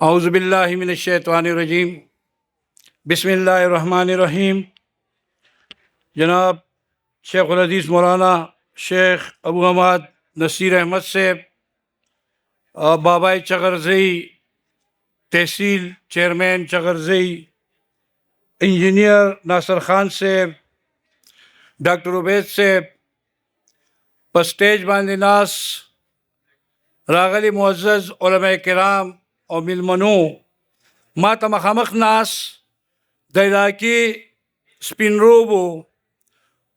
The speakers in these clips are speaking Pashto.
اعوذ باللہ من الشیطان الرجیم بسم اللہ الرحمن الرحیم جناب شیخ الحدیث مولانا شیخ ابو حماد نصیر احمد صاحب بابائے چغرزئی تحصیل چیئرمین چغرزئی انجینئر ناصر خان صاحب ڈاکٹر عبید صاحب پر سٹیج باندې ناس راغلی معزز علماء کرام او ملمنو ما ته مخامخ ناس د علاقې سپین روبو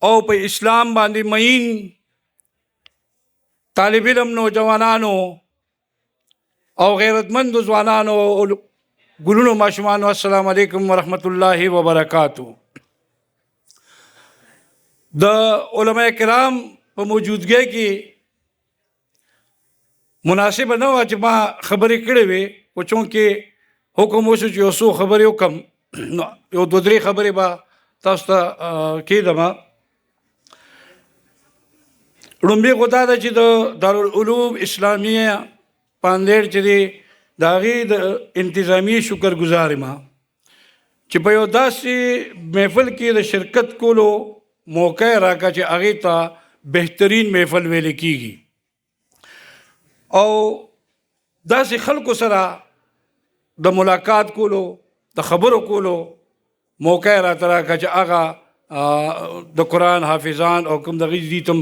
او په اسلام باندې مین طالب علم نوجوانانو او غیرتمندو ځوانانو او ګلونو ماشومانو السلام علیکم ورحمت الله وبرکاتو. د علماء کرام په موجودګۍ کې مناسب نه وه چې ما خبرې کړې وې، خو چونکې حکم وشو چې یو څو خبرې وکړم نو یو دوه درې خبرې به تاسو ته کېدم. لومبۍ خو دا ده چې د دارالعلوم اسلامیه پاندېړ چې دی د هغې د انتظامیې شکرګزار یم چې په یو داسې محفل کې د شرکت کولو موقع یې راکړه چې هغې ته بهترین محفل ویلی کېږي او داسې خلکو سره د ملاقات کولو د خبرو کولو موقع یې راته راکړه چې هغه د قرآن حافظان او کوم دغې دي ته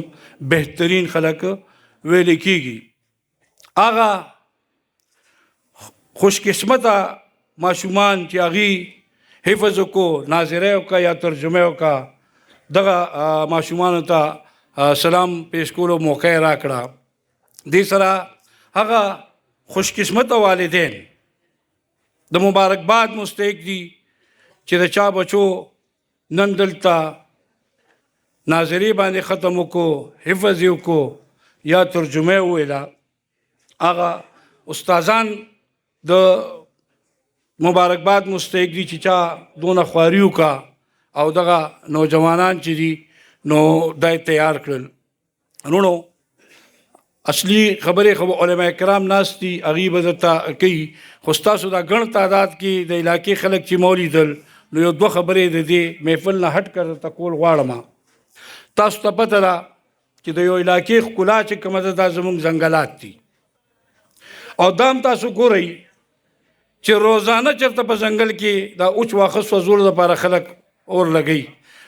بهترین خلک ویلی کېږي. هغه خوش قسمته ماشومان چې هغې حفظ وکړو، ناظره وکړه یا ترجمه وکړه، دغه ماشومانو ته سلام پیش کولو موقع یې راکړه. دې سره هغه خوش قسمته والدین د مبارکباد مستحق دي چې د چا بچو نن دلته ناظري باندې ختم وکړو، حفظ یې وکړو یا ترجمه یې وویله. هغه استادان د مبارکباد مستحق دي چې چا دونه خواري وکړه او دغه نوجوانان چې دي نو دا یې تیار کړل. نو اصلي خبرې خو علماء کرام ناست دي هغې به درته کوي، خو ستاسو دا ګڼ تعداد کې د علاقې خلک چې ما ولیدل نو یو دوه خبرې د دې محفل نه هټ کر درته کول غواړم. تاسو ته پته ده چې د یو علاقې ښکلا چې کومه ده دا زموږ ځنګلات دي او دا هم تاسو ګورئ چې روزانه چېرته په ځنګل کې دا اوچ واښه سوځولو دپاره خلک اور لګوي.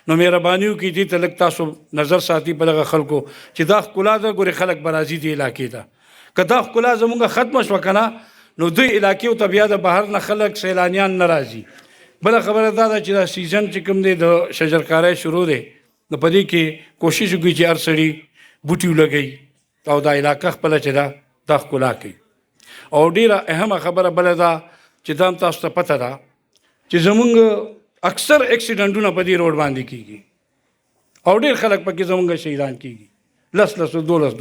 نو مهرباني وکړئ دې ته لږ تاسو نظر ساتي په دغه خلکو چې دا ښکلا ده. ګورې خلک به راځي دې علاقې ته، که دا ښکلا زموږ ختمه شوه که نه نو دوی علاقې ته بیا د بهر نه خلک سیلانیان نه راځي. بله خبره دا ده چې دا سیزن چې کوم دی د شجرکارۍ شروع دی نو په دې کې کوشش وکړي چې هر سړي بوټي ولګوي او دا علاقه خپله چې ده دا ښکلا کوي. او ډېره اهمه خبره بله ده چې دا هم تاسو ته پته ده چې زموږ اکثر اکسیډنټونه په دې روډ باندې کېږي او ډېر خلک پکې زموږ شهیدان کېږي، لس لس دولس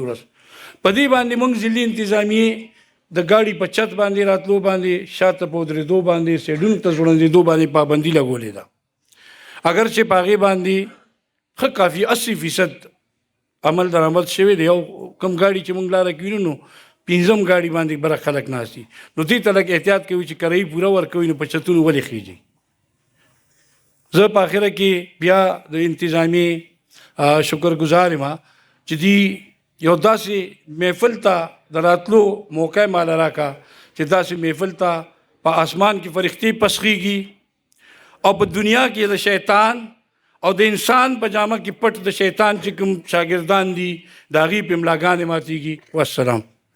په دې باندې موږ ضلعي انتظامیې د ګاډي په چت باندې راتلو باندې شاته په ودرېدو باندې سیډونو ته ځوړندېدو باندې پابندي لګولې ده. اگر چې په هغې باندې ښه کافي 80% عمل درآمد شوی دی او کوم ګاډي چې موږ لاره کې وینو نو 5 ګاډي باندې بره خلک ناست دي نو دې ته لږ احتیاط کوي چې کرایي پوره ورکوي نو په چتونو ولې خیږي. زه په آخره کې بیا د انتظامیې شکرګزار یم چې دوی یو داسې محفل ته د راتلو موقع ماله راکړه چې داسې محفل ته په اسمان کې فرښتې پسخېږي او په دنیا کې د شیطان او د انسان په جامه کې پټ د شیطان چې کوم شاګردان دي د هغې په املاګانې ماتېږي. والسلام.